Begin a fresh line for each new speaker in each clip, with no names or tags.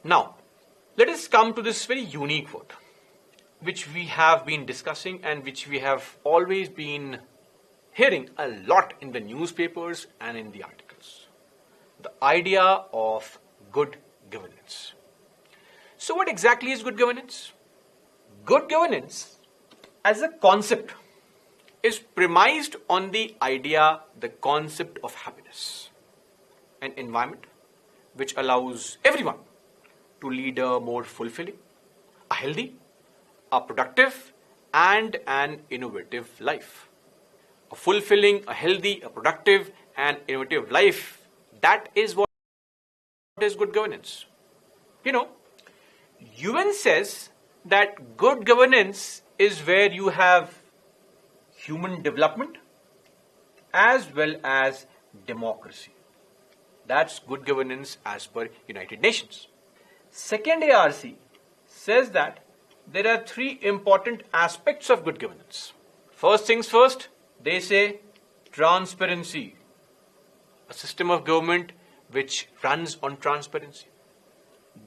Now, let us come to this very unique word, which we have been discussing and which we have always been hearing a lot in the newspapers and in the articles. The idea of good governance. So what exactly is good governance? Good governance as a concept is premised on the idea, the concept of happiness. An environment which allows everyone to lead a more fulfilling, a healthy, a productive and an innovative life. A fulfilling, a healthy, a productive and innovative life. That is what is good governance. UN says that good governance is where you have human development as well as democracy. That's good governance as per United Nations. Second ARC says that there are three important aspects of good governance. First things first, they say transparency. A system of government which runs on transparency.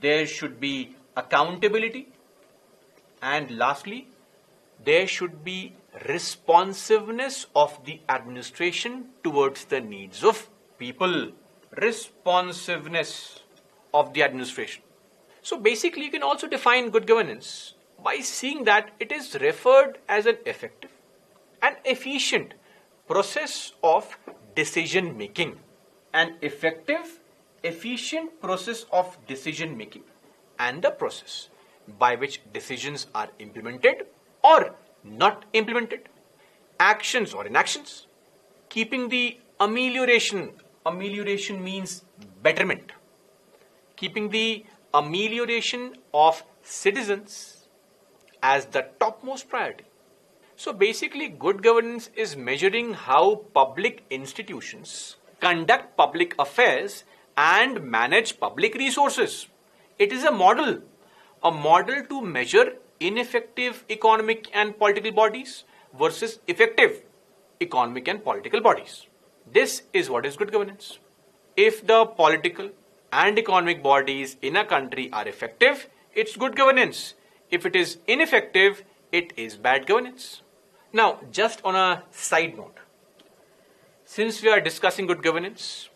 There should be accountability. And lastly, there should be responsiveness of the administration towards the needs of people. Responsiveness of the administration. So basically, you can also define good governance by seeing that it is referred as an effective and efficient process of decision making. An effective, efficient process of decision making and the process by which decisions are implemented or not implemented, actions or inactions, keeping the amelioration means betterment, keeping the amelioration of citizens as the topmost priority. So basically, good governance is measuring how public institutions conduct public affairs and manage public resources. It is a model to measure ineffective economic and political bodies versus effective economic and political bodies. This is what is good governance. If the political and economic bodies in a country are effective, it's good governance. If it is ineffective, it is bad governance. Now, just on a side note, since we are discussing good governance,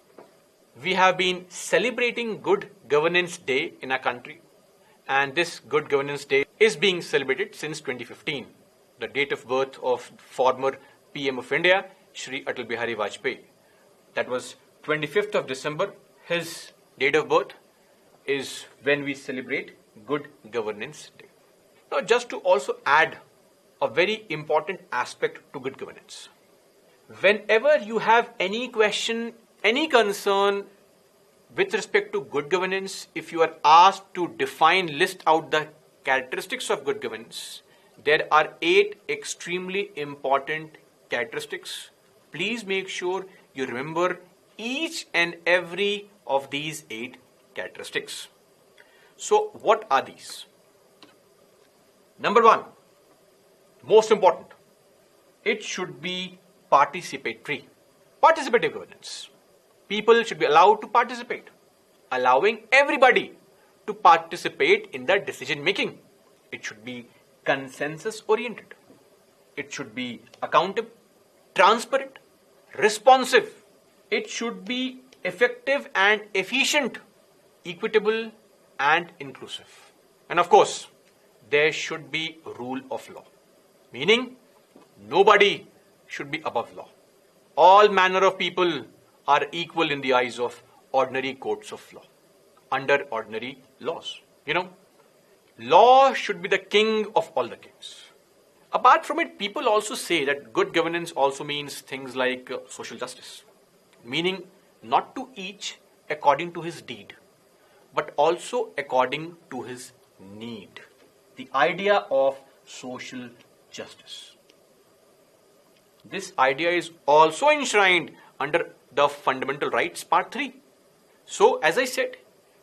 we have been celebrating Good Governance Day in our country. And this Good Governance Day is being celebrated since 2015, the date of birth of former PM of India, Shri Atal Bihari Vajpayee. That was 25th of December. His date of birth is when we celebrate Good Governance Day. Now, just to also add a very important aspect to good governance. Whenever you have any question, any concern with respect to good governance, if you are asked to list out the characteristics of good governance, there are 8 extremely important characteristics. Please make sure you remember each and every of these 8 characteristics. So, what are these? Number 1, most important, it should be participatory. Participative governance. People should be allowed to participate, allowing everybody to participate in the decision making. It should be consensus oriented. It should be accountable, transparent, responsive. It should be effective and efficient, equitable and inclusive. And of course, there should be rule of law, meaning nobody should be above law. All manner of people are equal in the eyes of ordinary courts of law, under ordinary laws. Law should be the king of all the kings. Apart from it, people also say that good governance also means things like social justice, meaning not to each according to his deed, but also according to his need. The idea of social justice. This idea is also enshrined under the Fundamental Rights Part 3. So, as I said,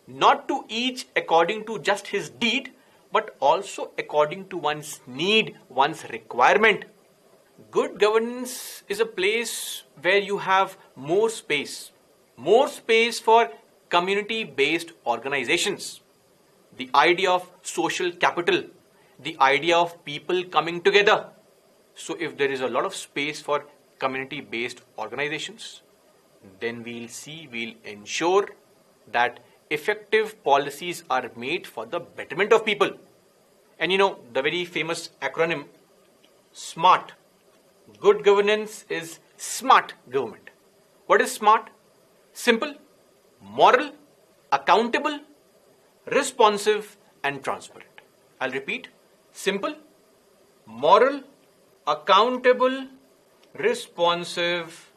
not to each according to just his deed, but also according to one's need, one's requirement. Good governance is a place where you have more space for community-based organizations, the idea of social capital, the idea of people coming together. So if there is a lot of space for community-based organizations, then we'll ensure that effective policies are made for the betterment of people. And the very famous acronym SMART. Good governance is smart government. What is SMART? Simple, moral, accountable, responsive, and transparent. I'll repeat. Simple, moral, accountable, responsive,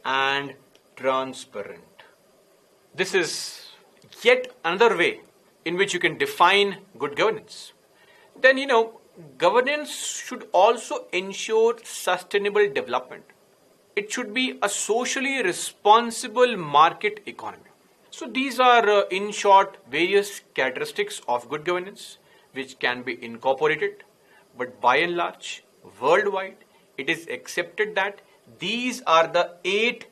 and transparent. This is yet another way in which you can define good governance. Then, governance should also ensure sustainable development. It should be a socially responsible market economy. So these are, in short, various characteristics of good governance which can be incorporated. But by and large, worldwide, it is accepted that these are the 8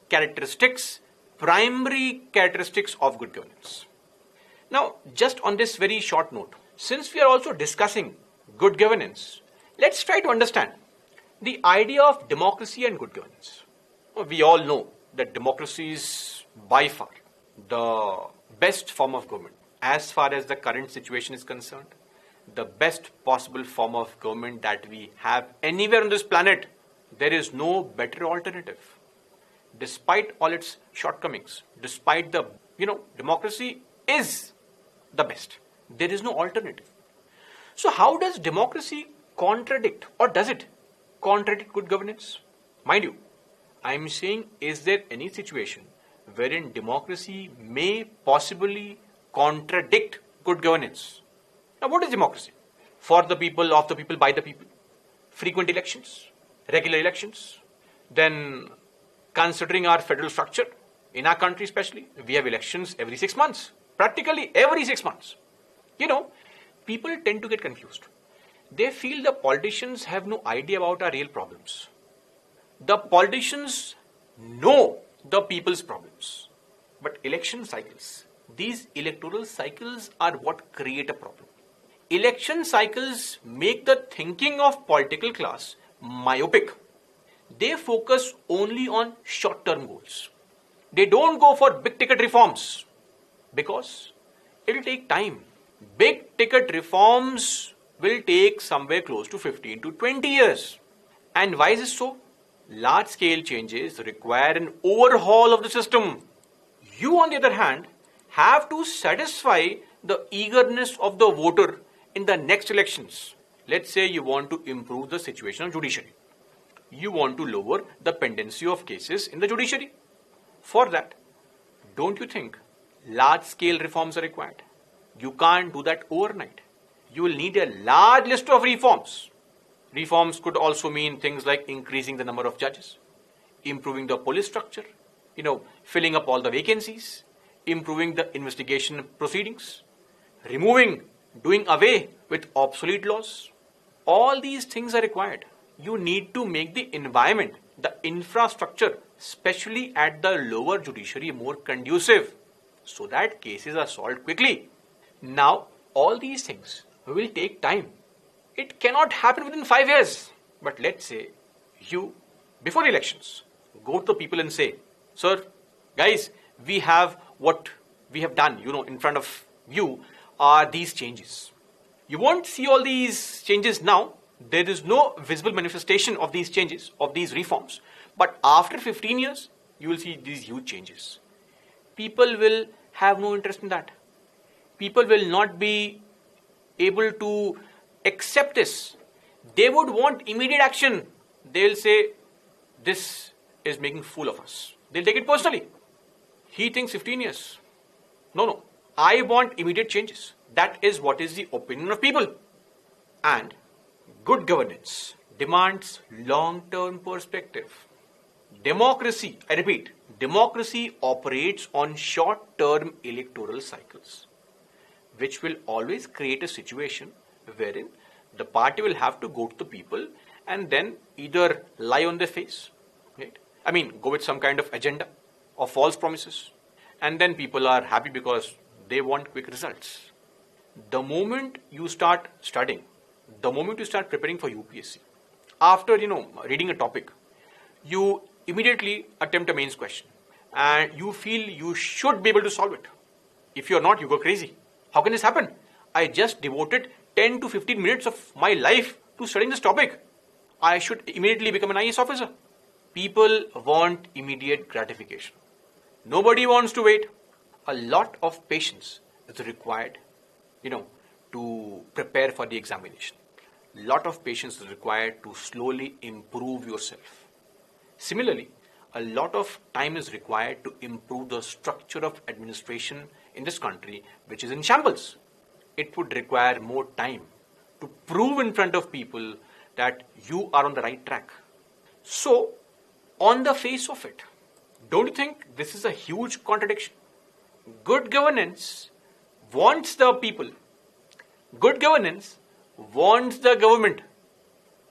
characteristics, primary characteristics of good governance. Now, just on this very short note, since we are also discussing good governance, let's try to understand the idea of democracy and good governance. We all know that democracy is by far the best form of government. As far as the current situation is concerned, the best possible form of government that we have anywhere on this planet. There is no better alternative. Despite all its shortcomings, despite the, democracy is the best. There is no alternative. So how does democracy contradict, or does it contradict good governance? Mind you, I am saying, is there any situation wherein democracy may possibly contradict good governance? Now, what is democracy? For the people, of the people, by the people. Frequent elections, regular elections. Then, considering our federal structure, in our country especially, we have elections every 6 months. Practically every 6 months. People tend to get confused. They feel the politicians have no idea about our real problems. The politicians know the people's problems. But election cycles, these electoral cycles are what create a problem. Election cycles make the thinking of political class myopic. They focus only on short-term goals. They don't go for big-ticket reforms because it will take time. Big-ticket reforms will take somewhere close to 15 to 20 years. And why is this so? Large-scale changes require an overhaul of the system. You, on the other hand, have to satisfy the eagerness of the voter in the next elections. Let's say you want to improve the situation of judiciary. You want to lower the pendency of cases in the judiciary. For that, don't you think large-scale reforms are required? You can't do that overnight. You will need a large list of reforms. Reforms could also mean things like increasing the number of judges, improving the police structure, filling up all the vacancies, improving the investigation proceedings, doing away with obsolete laws. All these things are required. You need to make the environment, the infrastructure, especially at the lower judiciary, more conducive so that cases are solved quickly. Now, all these things will take time. It cannot happen within 5 years. But let's say you, before elections, go to the people and say, sir, guys, we have what we have done, in front of you are these changes. You won't see all these changes now. There is no visible manifestation of these changes, of these reforms. But after 15 years, you will see these huge changes. People will have no interest in that. People will not be able to accept this. They would want immediate action. They'll say, this is making a fool of us. They'll take it personally. He thinks 15 years. No. I want immediate changes. That is what is the opinion of people. And good governance demands long-term perspective. Democracy, I repeat, democracy operates on short-term electoral cycles, which will always create a situation wherein the party will have to go to the people and then either lie on their face, right? Go with some kind of agenda or false promises. And then people are happy because they want quick results. The moment you start studying, the moment you start preparing for UPSC, after reading a topic, you immediately attempt a mains question and you feel you should be able to solve it. If you're not, you go crazy. How can this happen? I just devoted 10 to 15 minutes of my life to studying this topic. I should immediately become an IAS officer. People want immediate gratification. Nobody wants to wait. A lot of patience is required, to prepare for the examination. Lot of patience is required to slowly improve yourself. Similarly, a lot of time is required to improve the structure of administration in this country, which is in shambles. It would require more time to prove in front of people that you are on the right track. So, on the face of it, don't you think this is a huge contradiction? Good governance wants the people, good governance wants the government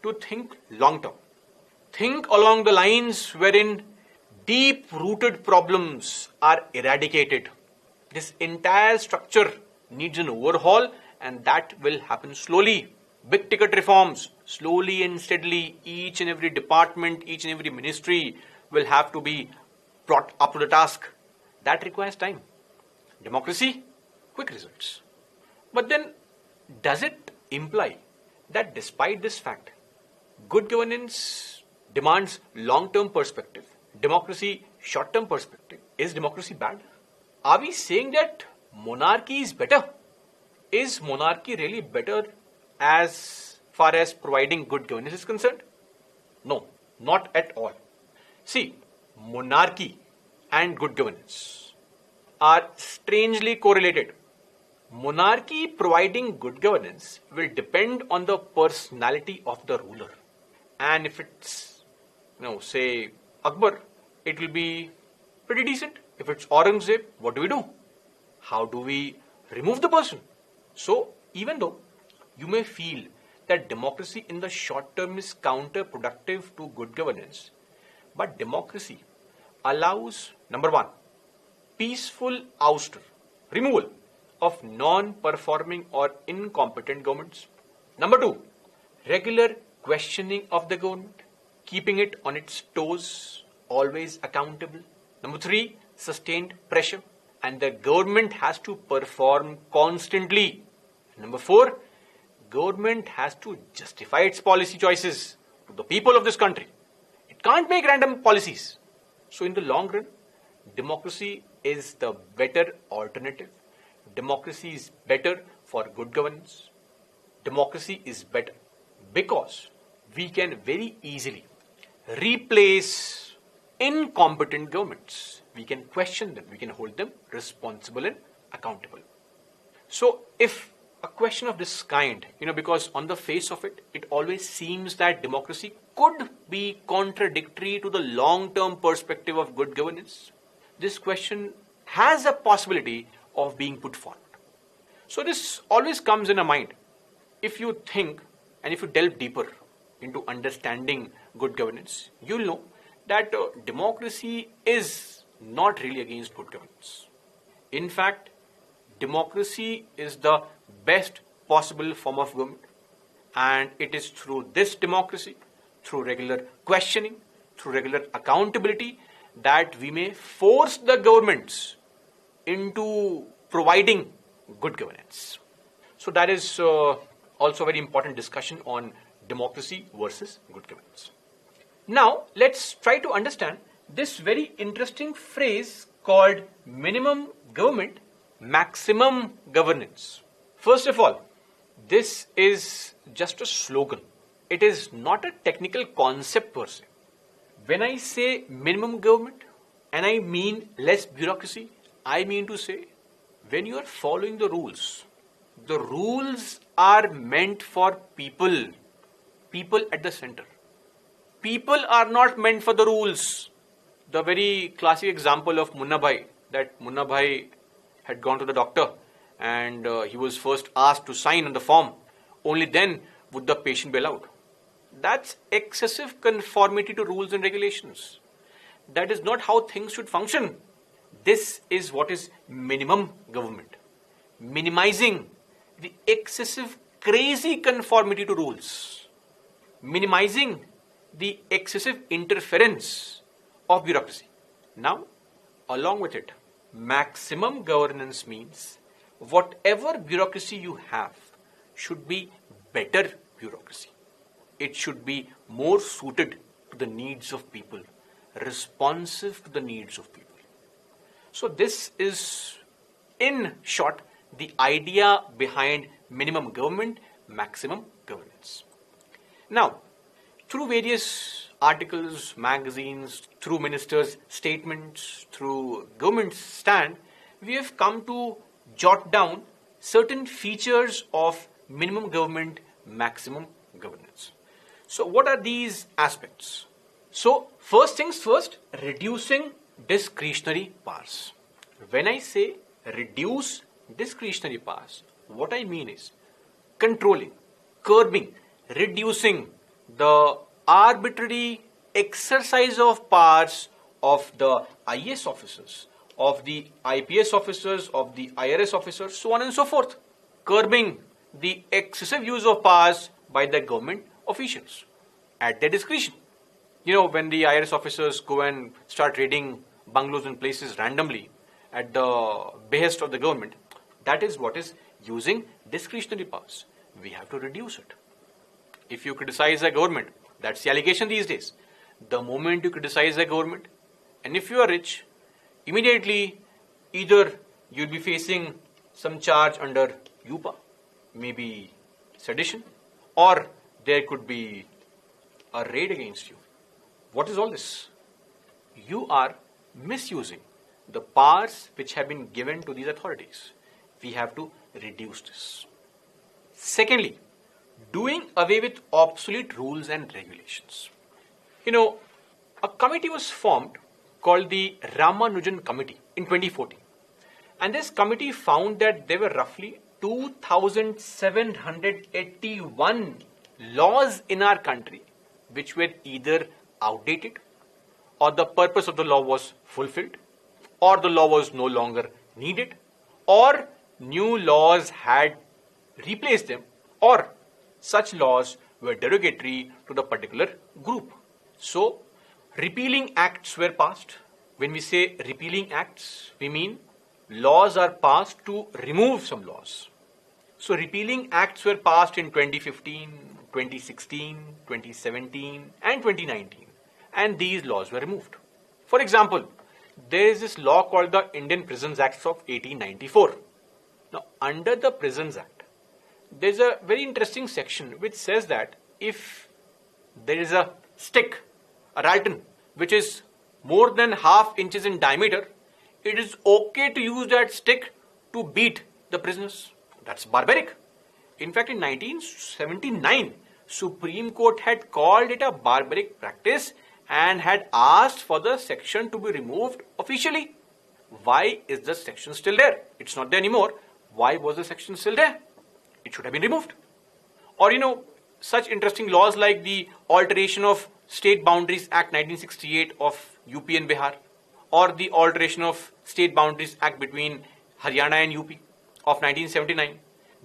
to think long term. Think along the lines wherein deep-rooted problems are eradicated. This entire structure needs an overhaul, and that will happen slowly. Big ticket reforms, slowly and steadily, each and every department, each and every ministry will have to be brought up to the task. That requires time. Democracy, quick results. But then, does it imply that despite this fact, good governance demands long-term perspective, democracy short-term perspective? Is democracy bad? Are we saying that monarchy is better? Is monarchy really better as far as providing good governance is concerned? No, not at all. See, monarchy and good governance are strangely correlated. Monarchy providing good governance will depend on the personality of the ruler. And if it's, say Akbar, it will be pretty decent. If it's Aurangzeb, what do? How do we remove the person? So, even though you may feel that democracy in the short term is counterproductive to good governance, but democracy allows, number one, peaceful ouster, removal of non-performing or incompetent governments. Number two, regular questioning of the government, keeping it on its toes, always accountable. Number three, sustained pressure, and the government has to perform constantly. Number four, government has to justify its policy choices to the people of this country. It can't make random policies. So in the long run, democracy is the better alternative. Democracy is better for good governance. Democracy is better because we can very easily replace incompetent governments. We can question them. We can hold them responsible and accountable. So if a question of this kind, because on the face of it, it always seems that democracy could be contradictory to the long-term perspective of good governance. This question has a possibility of being put forward. So this always comes in a mind. If you think and if you delve deeper into understanding good governance, you'll know that democracy is not really against good governance. In fact, democracy is the best possible form of government, and it is through this democracy, through regular questioning, through regular accountability, that we may force the governments into providing good governance. So that is also a very important discussion on democracy versus good governance. Now let's try to understand this very interesting phrase called minimum government, maximum governance. First of all, this is just a slogan. It is not a technical concept per se. When I say minimum government and I mean less bureaucracy, I mean to say when you are following the rules are meant for people at the center. People are not meant for the rules. The very classic example of Munna Bhai, that Munna Bhai had gone to the doctor and he was first asked to sign on the form. Only then would the patient be allowed. That's excessive conformity to rules and regulations. That is not how things should function. This is what is minimum government. Minimizing the excessive crazy conformity to rules, minimizing the excessive interference of bureaucracy. Now, along with it, maximum governance means whatever bureaucracy you have should be better bureaucracy. It should be more suited to the needs of people, responsive to the needs of people. So this is, in short, the idea behind minimum government, maximum governance. Now, through various articles, magazines, through ministers' statements, through government's stand, we have come to jot down certain features of minimum government, maximum governance. So what are these aspects? So first things first, reducing discretionary powers. When I say reduce discretionary powers, what I mean is controlling, curbing, reducing the arbitrary exercise of powers of the IAS officers, of the IPS officers, of the IRS officers, so on and so forth. Curbing the excessive use of powers by the government officials at their discretion. You know, when the IRS officers go and start raiding bungalows and places randomly at the behest of the government, that is what is using discretionary powers. We have to reduce it. If you criticize a government, that's the allegation these days. The moment you criticize a government, and if you are rich, immediately either you'll be facing some charge under UPA, maybe sedition, or there could be a raid against you. What is all this? You are misusing the powers which have been given to these authorities. We have to reduce this. Secondly, doing away with obsolete rules and regulations. You know, a committee was formed called the Ramanujan Committee in 2014. And this committee found that there were roughly 2,781 laws in our country which were either outdated, or the purpose of the law was fulfilled, or the law was no longer needed, or new laws had replaced them, or such laws were derogatory to the particular group. So, repealing acts were passed. When we say repealing acts, we mean laws are passed to remove some laws. So, repealing acts were passed in 2015, 2016, 2017 and 2019, and these laws were removed. For example, there is this law called the Indian Prisons Act of 1894. Now, under the Prisons Act, there is a very interesting section which says that if there is a stick, a rattan, which is more than ½ inches in diameter, it is okay to use that stick to beat the prisoners. That's barbaric. In fact, in 1979, Supreme Court had called it a barbaric practice and had asked for the section to be removed officially. Why is the section still there? It's not there anymore. Why was the section still there? It should have been removed. Or, such interesting laws like the Alteration of State Boundaries Act 1968 of UP and Bihar, or the Alteration of State Boundaries Act between Haryana and UP of 1979.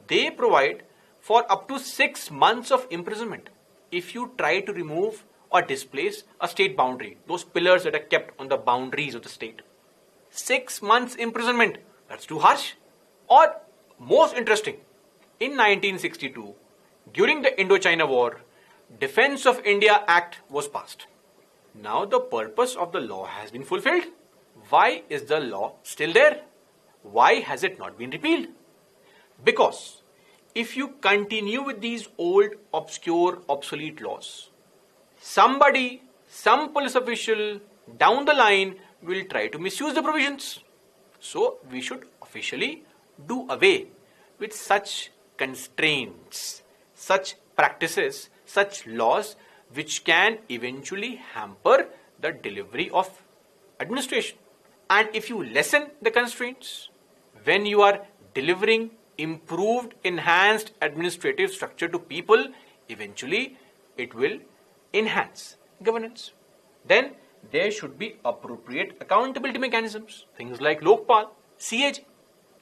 They provide for up to 6 months of imprisonment if you try to remove or displace a state boundary, those pillars that are kept on the boundaries of the state. 6 months imprisonment, that's too harsh. Or, most interesting, in 1962, during the Indochina War, Defense of India Act was passed. Now the purpose of the law has been fulfilled. Why is the law still there? Why has it not been repealed? Because if you continue with these old, obscure, obsolete laws, somebody, some police official down the line will try to misuse the provisions. So we should officially do away with such constraints, such practices, such laws which can eventually hamper the delivery of administration. And if you lessen the constraints, when you are delivering improved, enhanced administrative structure to people, eventually it will enhance governance. Then there should be appropriate accountability mechanisms, things like Lokpal, CAG.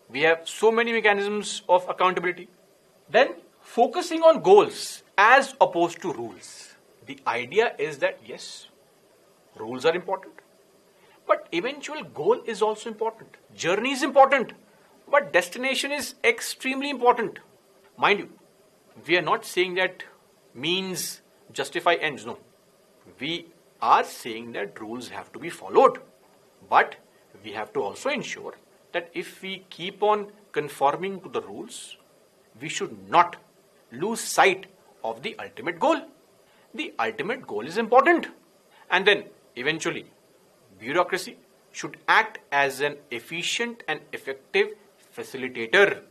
We have so many mechanisms of accountability. Then focusing on goals as opposed to rules. The idea is that yes, rules are important, but eventual goal is also important. Journey is important, but destination is extremely important. Mind you, we are not saying that means justify ends. No. We are saying that rules have to be followed. But we have to also ensure that if we keep on conforming to the rules, we should not lose sight of the ultimate goal. The ultimate goal is important. And then eventually, bureaucracy should act as an efficient and effective facilitator.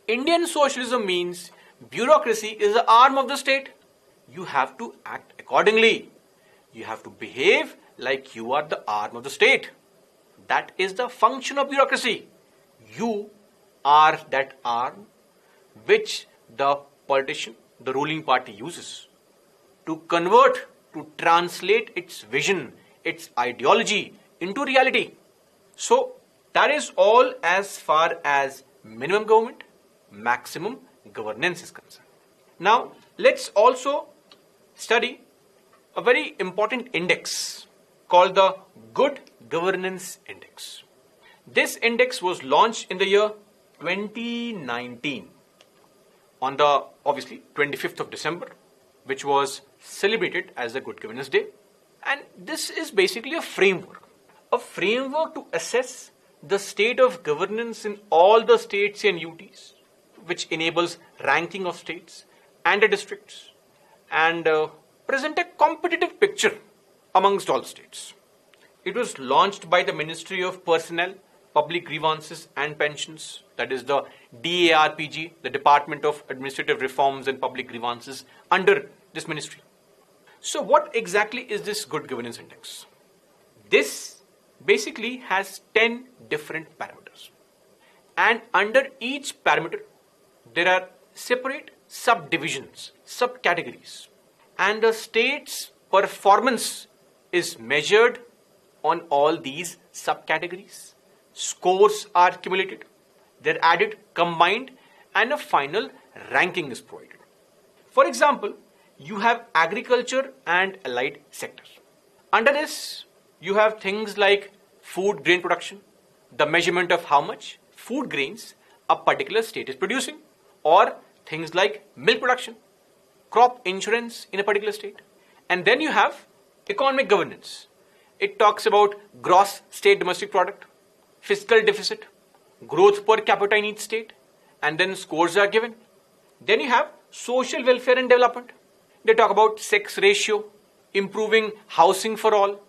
Indian socialism means bureaucracy is the arm of the state. You have to act accordingly. You have to behave like you are the arm of the state. That is the function of bureaucracy. You are that arm which the politician, the ruling party uses to convert, to translate its vision, its ideology into reality. So that is all as far as minimum government, maximum governance is concerned. Now let's also study a very important index called the Good Governance Index. This index was launched in the year 2019 on the obviously 25th of December, which was celebrated as the Good Governance Day. And this is basically a framework to assess the state of governance in all the states and UTs, which enables ranking of states and the districts and present a competitive picture amongst all states. It was launched by the Ministry of Personnel, Public Grievances and Pensions, that is the DARPG, the Department of Administrative Reforms and Public Grievances under this ministry. So what exactly is this Good Governance Index? This basically has 10 different parameters. And under each parameter, there are separate subdivisions, subcategories. And the state's performance is measured on all these subcategories. Scores are accumulated, they're added, combined, and a final ranking is provided. For example, you have agriculture and allied sectors. Under this, you have things like food grain production, the measurement of how much food grains a particular state is producing, or things like milk production, crop insurance in a particular state. And then you have economic governance. It talks about gross state domestic product, fiscal deficit, growth per capita in each state, and then scores are given. Then you have social welfare and development. They talk about sex ratio, improving housing for all,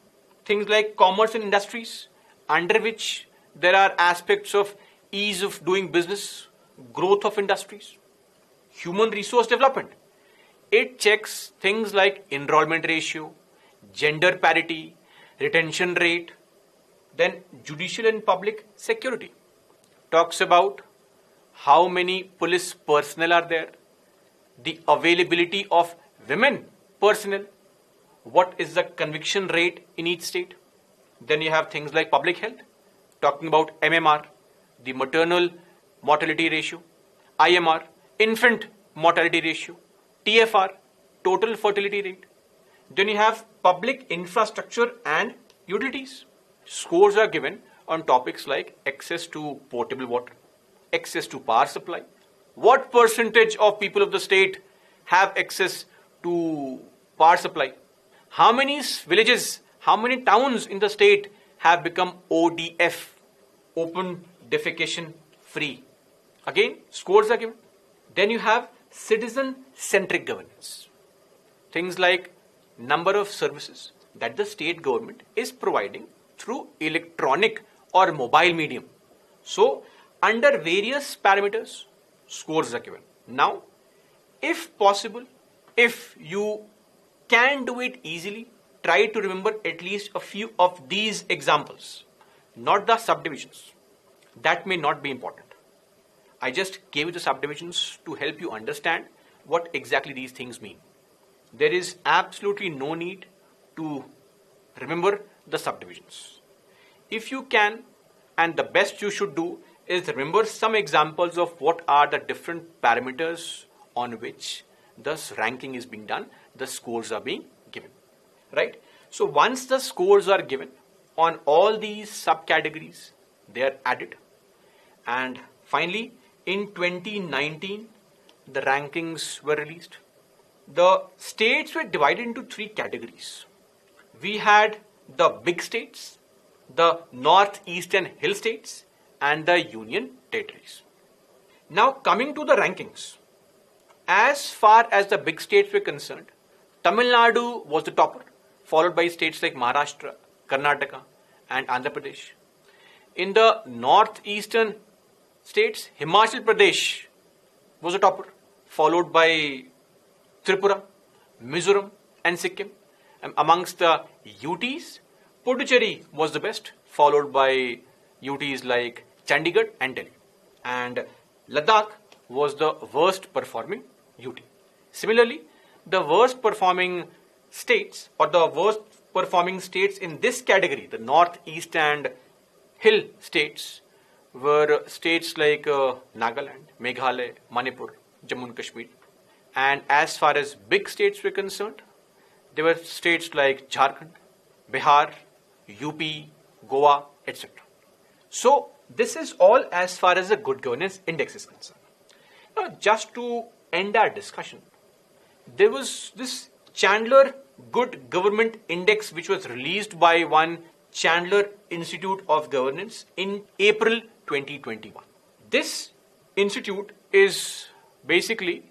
things like commerce and industries, under which there are aspects of ease of doing business, growth of industries, human resource development. It checks things like enrollment ratio, gender parity, retention rate. Then judicial and public security talks about how many police personnel are there, the availability of women personnel, what is the conviction rate in each state. Then you have things like public health, talking about MMR, the maternal mortality ratio, IMR, infant mortality ratio, TFR, total fertility rate. Then you have public infrastructure and utilities. Scores are given on topics like access to potable water, access to power supply, what percentage of people of the state have access to power supply, how many villages, how many towns in the state have become ODF, open defecation free. Again, scores are given. Then you have citizen-centric governance. Things like number of services that the state government is providing through electronic or mobile medium. So, under various parameters, scores are given. Now, if possible, if you can do it easily, try to remember at least a few of these examples, not the subdivisions. That may not be important. I just gave you the subdivisions to help you understand what exactly these things mean. There is absolutely no need to remember the subdivisions. If you can, and the best you should do is remember some examples of what are the different parameters on which this ranking is being done, the scores are being given, right? So once the scores are given on all these subcategories, they are added. And finally, in 2019, the rankings were released. The states were divided into three categories. We had the big states, the northeastern hill states, and the union territories. Now coming to the rankings, as far as the big states were concerned, Tamil Nadu was the topper, followed by states like Maharashtra, Karnataka, and Andhra Pradesh. In the northeastern states, Himachal Pradesh was the topper, followed by Tripura, Mizoram, and Sikkim. And amongst the UTs, Puducherry was the best, followed by UTs like Chandigarh and Delhi. And Ladakh was the worst performing UT. Similarly, the worst performing states or the worst performing states in this category, the northeast and hill states, were states like Nagaland, Meghalaya, Manipur, Jammu and Kashmir. And as far as big states were concerned, there were states like Jharkhand, Bihar, UP, Goa, etc. So this is all as far as the good governance index is concerned. Now, just to end our discussion, there was this Chandler Good Government Index which was released by one Chandler Institute of Governance in April 2021. This institute is basically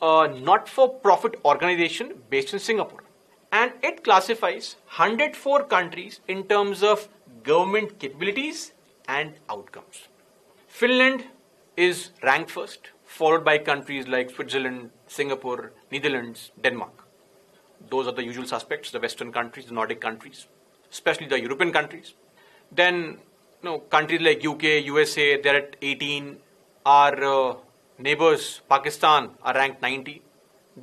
a not-for-profit organization based in Singapore, and it classifies 104 countries in terms of government capabilities and outcomes. Finland is ranked first, followed by countries like Switzerland, Singapore, Netherlands, Denmark. Those are the usual suspects, the Western countries, the Nordic countries, especially the European countries. Then, countries like UK, USA, they're at 18. Our neighbors, Pakistan, are ranked 90.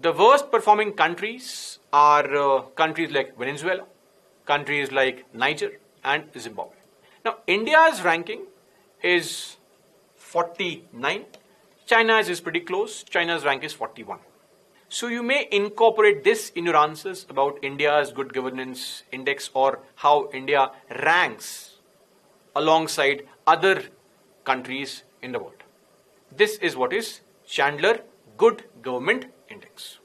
The worst performing countries are countries like Venezuela, countries like Niger, and Zimbabwe. Now, India's ranking is 49. China's is pretty close. China's rank is 41. So you may incorporate this in your answers about India's good governance index or how India ranks alongside other countries in the world. This is what is Chandler Good Government Index.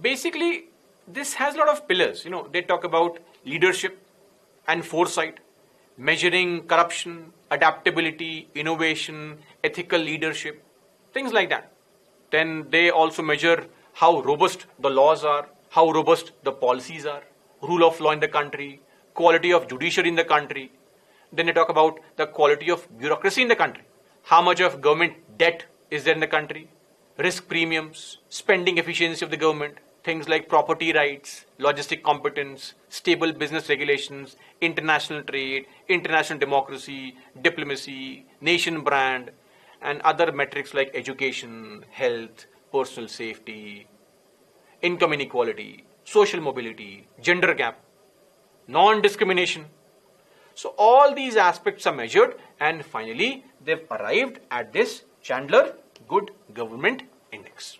Basically, this has a lot of pillars. They talk about leadership and foresight, measuring corruption, adaptability, innovation, ethical leadership, things like that. Then they also measure how robust the laws are, how robust the policies are, rule of law in the country, quality of judiciary in the country. Then they talk about the quality of bureaucracy in the country, how much of government debt is there in the country, risk premiums, spending efficiency of the government, things like property rights, logistic competence, stable business regulations, international trade, international democracy, diplomacy, nation brand, and other metrics like education, health, personal safety, income inequality, social mobility, gender gap, non-discrimination. So all these aspects are measured, and finally they've arrived at this Chandler Good Government Index.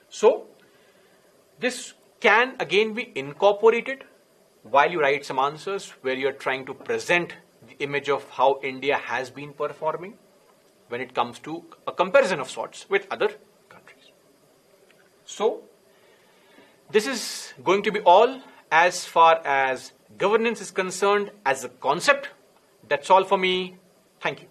So this can again be incorporated while you write some answers where you're trying to present the image of how India has been performing when it comes to a comparison of sorts with other countries. So this is going to be all as far as governance is concerned as a concept. That's all for me. Thank you.